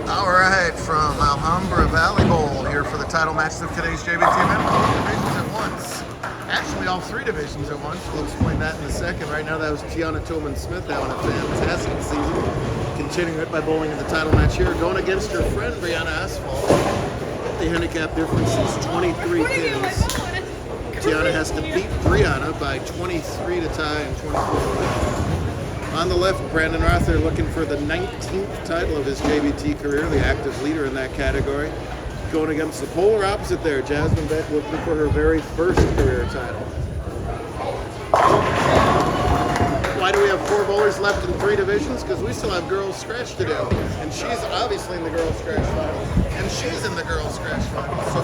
All right, from Alhambra Valley Bowl here for the title match of today's JBT event. All divisions at once. Actually, all three divisions at once. We'll explain that in a second. Right now, that was Tiana Tillman-Smith having a fantastic season. Continuing it by bowling in the title match here. Going against her friend, Brianna Asphalt. The handicap difference is 23 pins. Tiana has to beat Brianna by 23 to tie and 24 to win. On the left, Brandon Arthur looking for the 19th title of his JBT career, the active leader in that category. Going against the polar opposite there, Jasmine Beck looking for her very first career title. Why do we have 4 bowlers left in 3 divisions? Because we still have girls scratch to do. And she's obviously in the girls scratch final. And she's in the girls scratch final. So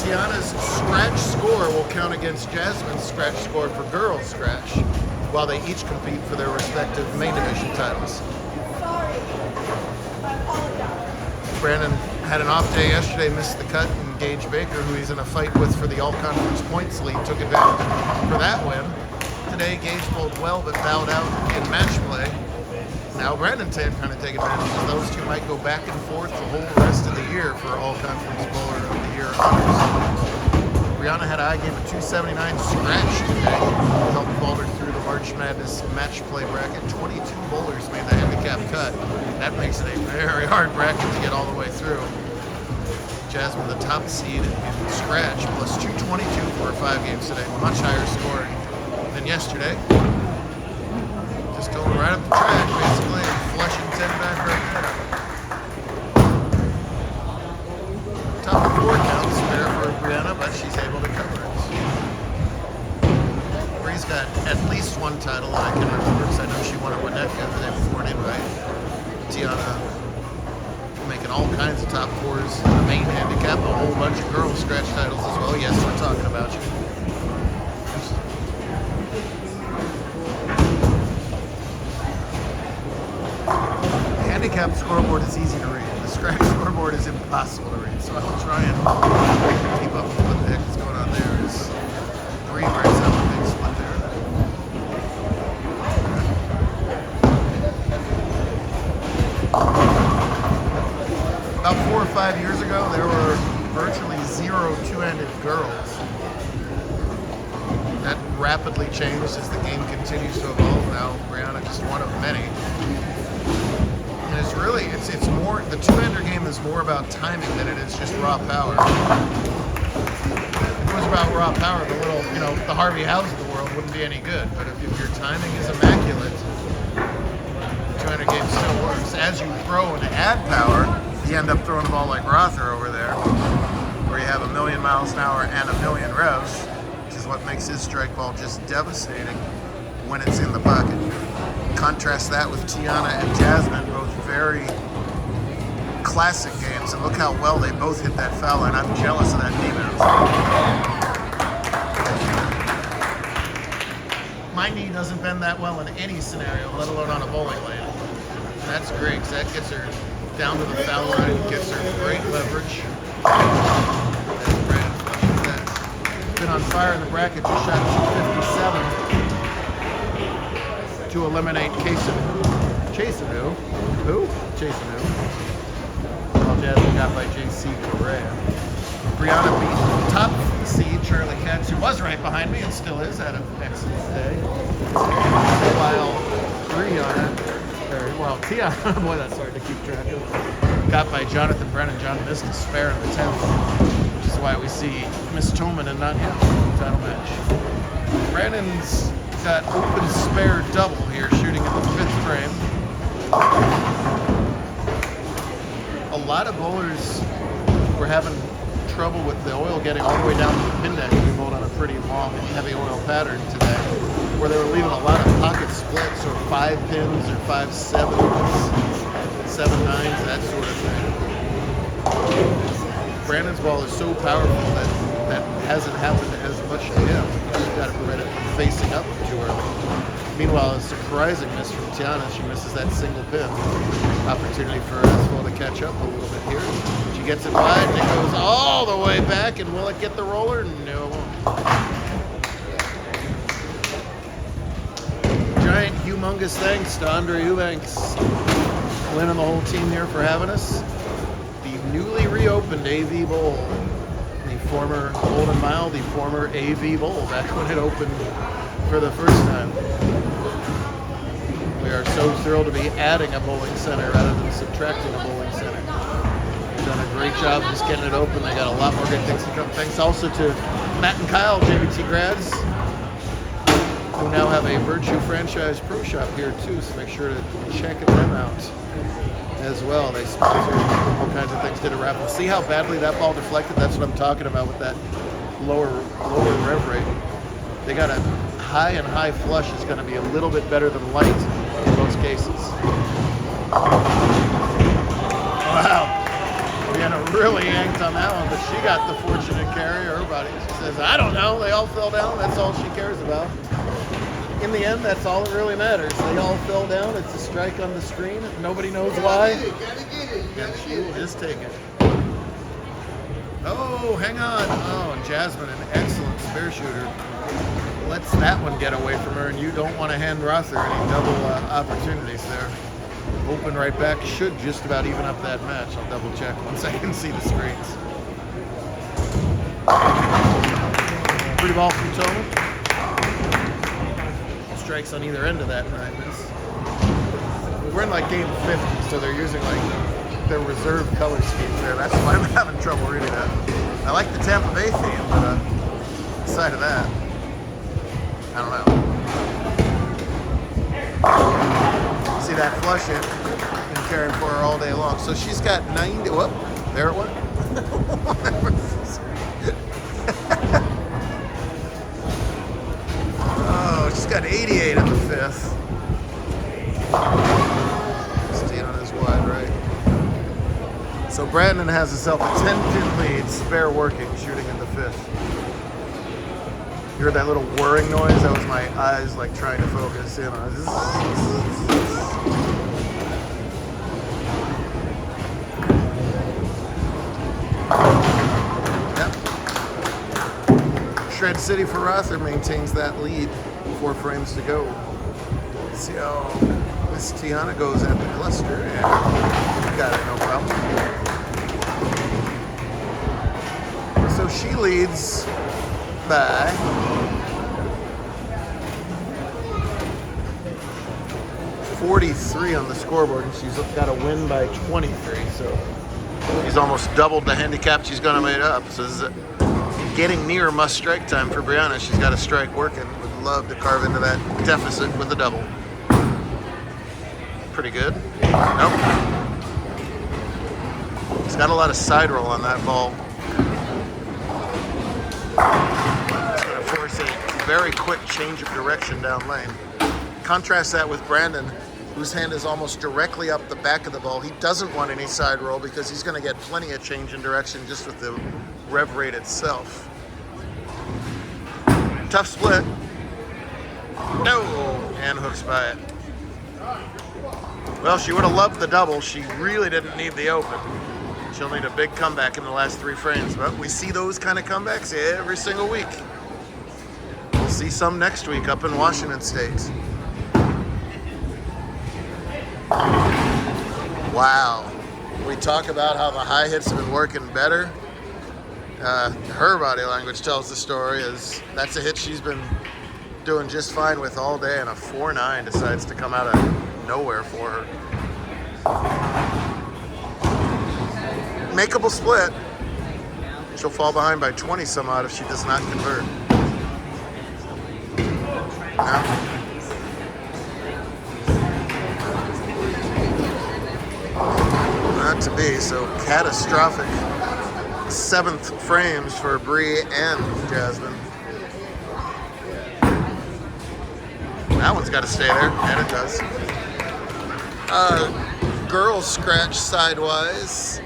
Tiana's scratch score will count against Jasmine's scratch score for girls scratch, while they each compete for their respective main division titles. Brandon had an off day yesterday, missed the cut, and Gage Baker, who he's in a fight with for the all-conference points lead, took advantage for that win. Today, Gage bowled well, but bowed out in match play. Now Brandon can kind of take advantage, as those two might go back and forth the whole rest of the year for all-conference bowler of the year honors. Brianna had an eye game of 279 scratch today. Helped vaulted through the March Madness match play bracket. 22 bowlers made the handicap cut. That makes it a very hard bracket to get all the way through. Jasmine, the top seed in scratch, plus 222 for her 5 games today. Much higher scoring than yesterday. Just going right up the track, basically, and flushing 10 back right there. Top 4 counts fair for Brianna, but she's able to cover it. Bree's got at least 1 title that I can remember, because I know she won at Winnetka the day before anyway. Tiana making all kinds of top 4s in the main handicap, a whole bunch of girls scratch titles as well. Yes, we're talking about you. The handicap scoreboard is easy to read. The scratch scoreboard is impossible to read, so I'll try and keep up with what the heck is going on there. As Bree breaks out a big split there. About 4 or 5 years ago, there were virtually 0 two-handed girls. That rapidly changed as the game continues to evolve. Now Brianna just one of many. And it's really, it's more, the two-hander game is more about timing than it is just raw power. If it was about raw power, the little, the Harvey Howes of the world wouldn't be any good. But if your timing is immaculate, the two-hander game still works. As you throw and add power, you end up throwing the ball like Rother over there, where you have 1,000,000 miles an hour and 1,000,000 revs, which is what makes his strike ball just devastating when it's in the pocket. Contrast that with Tiana and Jasmine, both very classic games, and look how well they both hit that foul line. I'm jealous of that defense. My knee doesn't bend that well in any scenario, let alone on a bowling lane. And that's great, because that gets her down to the foul line, gets her great leverage. Been on fire in the bracket, just shot 257 to eliminate Chasanu. Who? Chasanu. Well, Jasmine got by J.C. Correa. Brianna beat top seed Charlie Katz, who was right behind me and still is, had an excellent day. While Brianna, Tiana, boy, that's hard to keep track of, got by Jonathan Brennan. John missed a spare in the 10th, which is why we see Miss Tillman and not him in the title match. Brandon's got open spare double here, shooting in the 5th frame. A lot of bowlers were having trouble with the oil getting all the way down to the pin deck. We bowled on a pretty long and heavy oil pattern today, where they were leaving a lot of pocket splits, or 5 pins, or 5 7s, 7 9s, that sort of thing. Brandon's ball is so powerful that hasn't happened as much to him. He's got to prevent it from facing up too early. Meanwhile, a surprising miss from Tiana. She misses that single pin. Opportunity for Asphalt to catch up a little bit here. She gets it wide, and it goes all the way back. And will it get the roller? No, it won't. Giant, humongous thanks to Andre Eubanks Lynn and the whole team here for having us. The newly reopened AV Bowl. The former Golden Mile, the former AV Bowl, back when it opened for the first time. We are so thrilled to be adding a bowling center rather than subtracting a bowling center. They've done a great job just getting it open. They got a lot more good things to come. Thanks also to Matt and Kyle, JBT grads, who now have a Virtue Franchise Pro Shop here too, so make sure to check them out as well. They sponsor all kinds of things, did a raffle. See how badly that ball deflected? That's what I'm talking about with that lower rev rate. They got a high and high flush is going to be a little bit better than light in most cases. Wow. Brianna really yanked on that one, but she got the fortunate carry. Everybody, she says, I don't know. They all fell down. That's all she cares about. In the end, that's all that really matters. They all fell down. It's a strike on the screen. Nobody knows why. And she will just take it. Oh, hang on. Oh, and Jasmine, an excellent spare shooter, lets that one get away from her, and you don't want to hand Rother any double opportunities there. Open right back. Should just about even up that match. I'll double check once I can see the screens. Pretty ball from Toma. Strikes on either end of that tonight. We're in like game 50, so they're using like their reserve color schemes there. That's why I'm having trouble reading that. I like the Tampa Bay theme, but aside of that, I don't know. See that flush in? Been caring for her all day long. So she's got 90. Whoop, there it went. She's got 88 in the fifth. Staying on his wide right. So Brandon has himself a 10-pin lead, spare working, shooting in the fifth. You heard that little whirring noise? That was my eyes like trying to focus in on it. Yep. Shred City for Rother maintains that lead. 4 frames to go. Let's see how Miss Tiana goes at the cluster. Yeah, got it, no problem. So she leads by 43 on the scoreboard, and she's got a win by 23. So she's almost doubled the handicap she's going to make up. So this is getting near must strike time for Brianna. She's got a strike working. Love to carve into that deficit with a double. Pretty good. Nope. It's got a lot of side roll on that ball. It's going to force a very quick change of direction down lane. Contrast that with Brandon, whose hand is almost directly up the back of the ball. He doesn't want any side roll because he's going to get plenty of change in direction just with the rev rate itself. Tough split. No, and hooks by it. Well, she would have loved the double. She really didn't need the open. She'll need a big comeback in the last 3 frames, but we see those kind of comebacks every single week. We'll see some next week up in Washington State. Wow. We talk about how the high hits have been working better. Her body language tells the story. That's a hit she's been doing just fine with all day, and a 4-9 decides to come out of nowhere for her. Makeable split. She'll fall behind by 20 some odd if she does not convert. No. Not to be, so catastrophic 7th frames for Bree and Jasmine. That one's got to stay there, and it does. Girls scratch sidewise.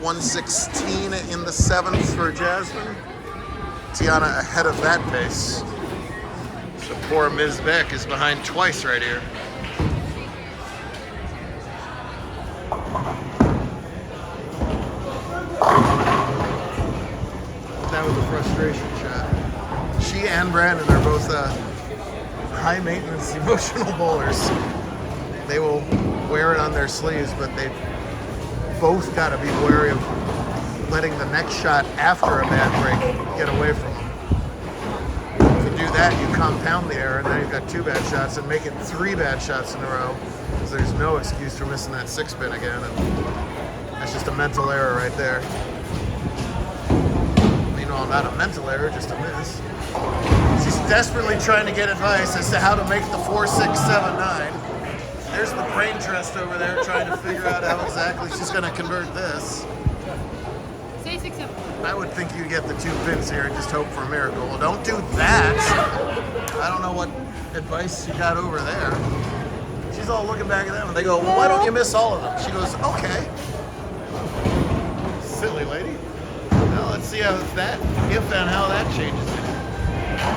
116 in the 7th for Jasmine. Tiana ahead of that pace. So poor Ms. Beck is behind twice right here. That was a frustration shot. She and Brandon are both high maintenance emotional bowlers. They will wear it on their sleeves, but they both got to be wary of letting the next shot after a bad break get away from them. To do that, you compound the error, and then you've got 2 bad shots and make it 3 bad shots in a row. So there's no excuse for missing that 6-pin again, and that's just a mental error right there. Meanwhile, not a mental error, just a miss. She's desperately trying to get advice as to how to make the 4, 6, 7, 9. There's the brain trust over there trying to figure out how exactly she's going to convert this. Say 6, 7. I would think you get the 2 pins here and just hope for a miracle. Well, don't do that. I don't know what advice you got over there. She's all looking back at them, and they go, well, why don't you miss all of them? She goes, okay. Silly lady. Now let's see how that, if and how that changes it.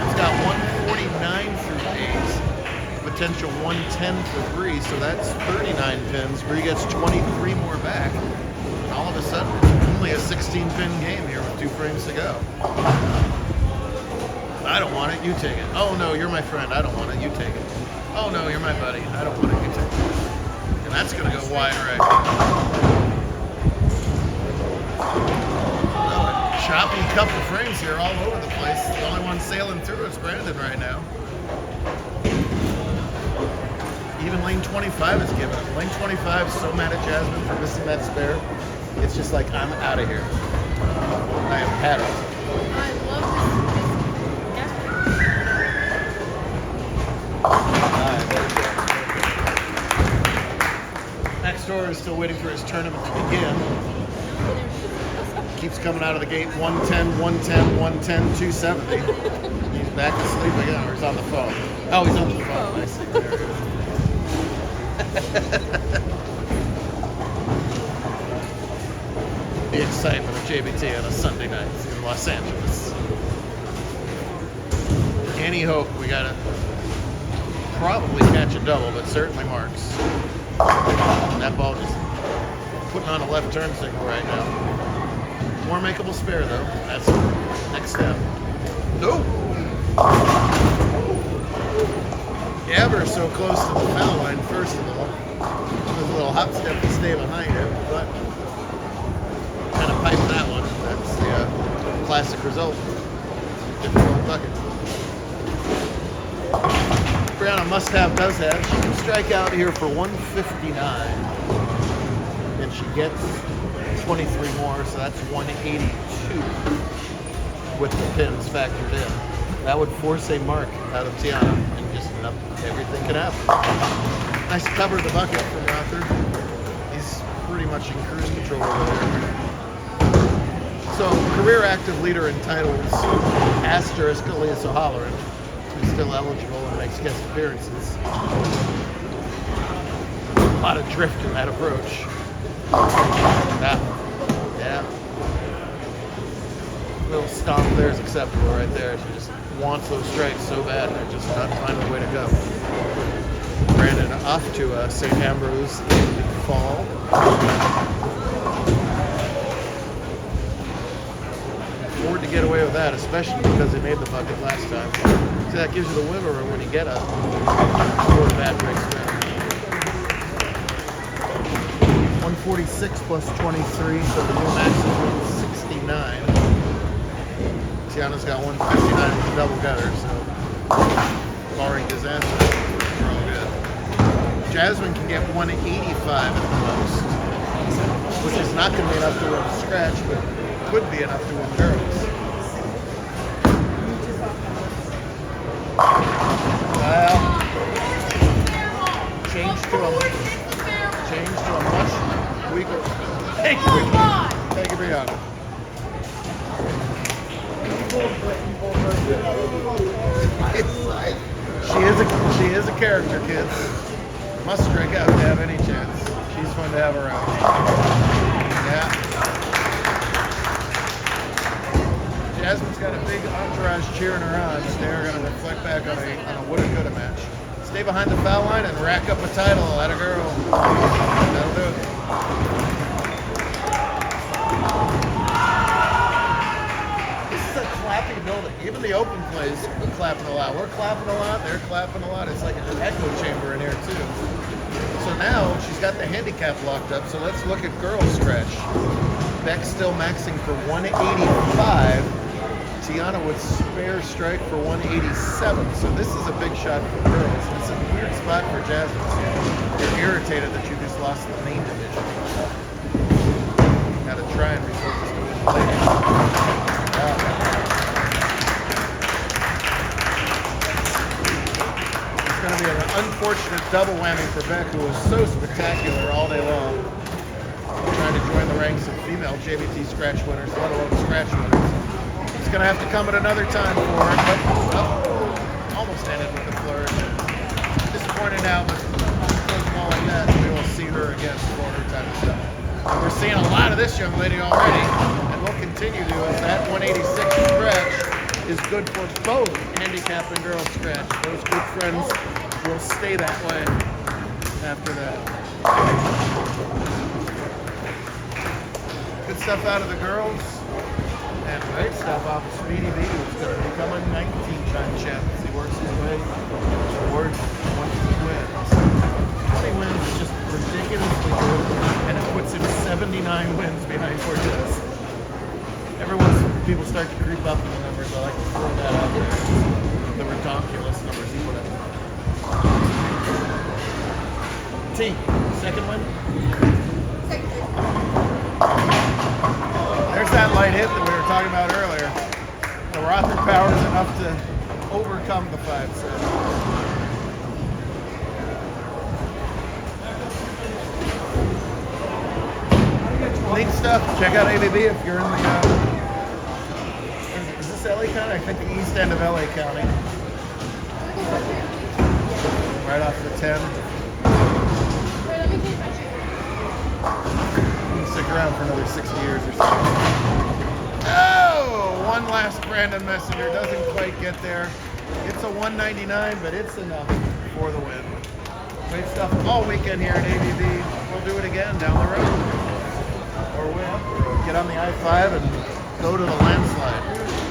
It's got 149 through 8. Potential 110 for 3, so that's 39 pins. Bree gets 23 more back. And all of a sudden, only a 16-pin game here with 2 frames to go. I don't want it, you take it. Oh no, you're my friend, I don't want it, you take it. Oh no, you're my buddy, I don't want it, you take it. And that's gonna go wide right. Oh, a choppy couple frames here all over the place. The only one sailing through is Brandon right now. Even lane 25 is given up. Lane 25 is so mad at Jasmine for missing that spare. It's just like, I'm out of here. I have had it. I love this. Next door is still waiting for his tournament to begin. Keeps coming out of the gate 110, 110, 110, 270. He's back to sleep again, or he's on the phone. Oh, he's on the phone. I see. There it is. The excitement of JBT on a Sunday night in Los Angeles. Any hope we gotta probably catch a double, but certainly marks. That ball just putting on a left turn signal right now. More makeable spare though. That's the next step. Nope. Ever so close to the foul line, first of all. There's a little hop step to stay behind it, but kind of piped that one. That's the classic result. Difficult bucket. Brianna must have, does have. She can strike out here for 159. And she gets 23 more, so that's 182 with the pins factored in. That would force a mark out of Tiana, and just everything can happen. Nice cover of the bucket from Rother. He's pretty much in cruise control over there. So, career active leader in titles, asterisk Elias O'Halloran, who's still eligible and makes guest appearances. A lot of drift in that approach. Yeah. Little stomp there is acceptable right there. She just wants those strikes so bad, and they're just not finding a way to go. Brandon off to St. Ambrose in the fall. Afford to get away with that, especially because they made the bucket last time. So that gives you the wiggle room when you get a 4 bad breaks down. 146 plus 23, so the new max is 169. Tiana's got 159 with the double gutter, so barring disaster, we're all good. Jasmine can get 185 at the most, which is not going to be enough to win a scratch, but could be enough to win girls. Well, change to a much weaker. Thank you, Brianna. She is a character, kids. Must strike out to have any chance. She's fun to have around. Yeah. Jasmine's got a big entourage cheering her on, but they are going to reflect back on a woulda-coulda match. Stay behind the foul line and rack up a title. Let a girl. That'll do it. Clapping building. Even the open plays are clapping a lot. We're clapping a lot. They're clapping a lot. It's like an echo chamber in here too. So now she's got the handicap locked up. So let's look at girl stretch. Beck's still maxing for 185. Tiana would spare strike for 187. So this is a big shot for girls. It's a weird spot for Jasmine. You're irritated that you just lost the main division. Got to try and refocus to win the ladies. It's going to be an unfortunate double whammy for Beck, who was so spectacular all day long. Trying to join the ranks of female JBT scratch winners, let alone scratch winners. It's going to have to come at another time for her, but almost ended with a flourish. Disappointed now, but goes all like that. We will see her again for her time to step. We're seeing a lot of this young lady already, and we'll continue to as that 186 stretch is good for both handicap and girl scratch. Those good friends will stay that way after that. Good stuff out of the girls, and great stuff off of Speedy B, who's going to become a 19-time champ as he works his way towards 20 wins. 20 wins is just ridiculously good, and it puts him 79 wins behind Cortez. People start to creep up in the numbers. I like to throw that out there. The ridiculous numbers he put up. T, second win? Second. There's that light hit that we were talking about earlier. The Rother power is enough to overcome the 5-7. Neat stuff. Check out AVB if you're in the is this LA County? I think the east end of LA County. Right off the 10. Wait, let me take my shoe. You can stick around for another 60 years or so. Oh! One last Brandon Messenger. Doesn't quite get there. It's a 199, but it's enough for the win. Great stuff all weekend here at AVB. We'll do it again down the road. Or we'll get on the I-5 and go to the landslide.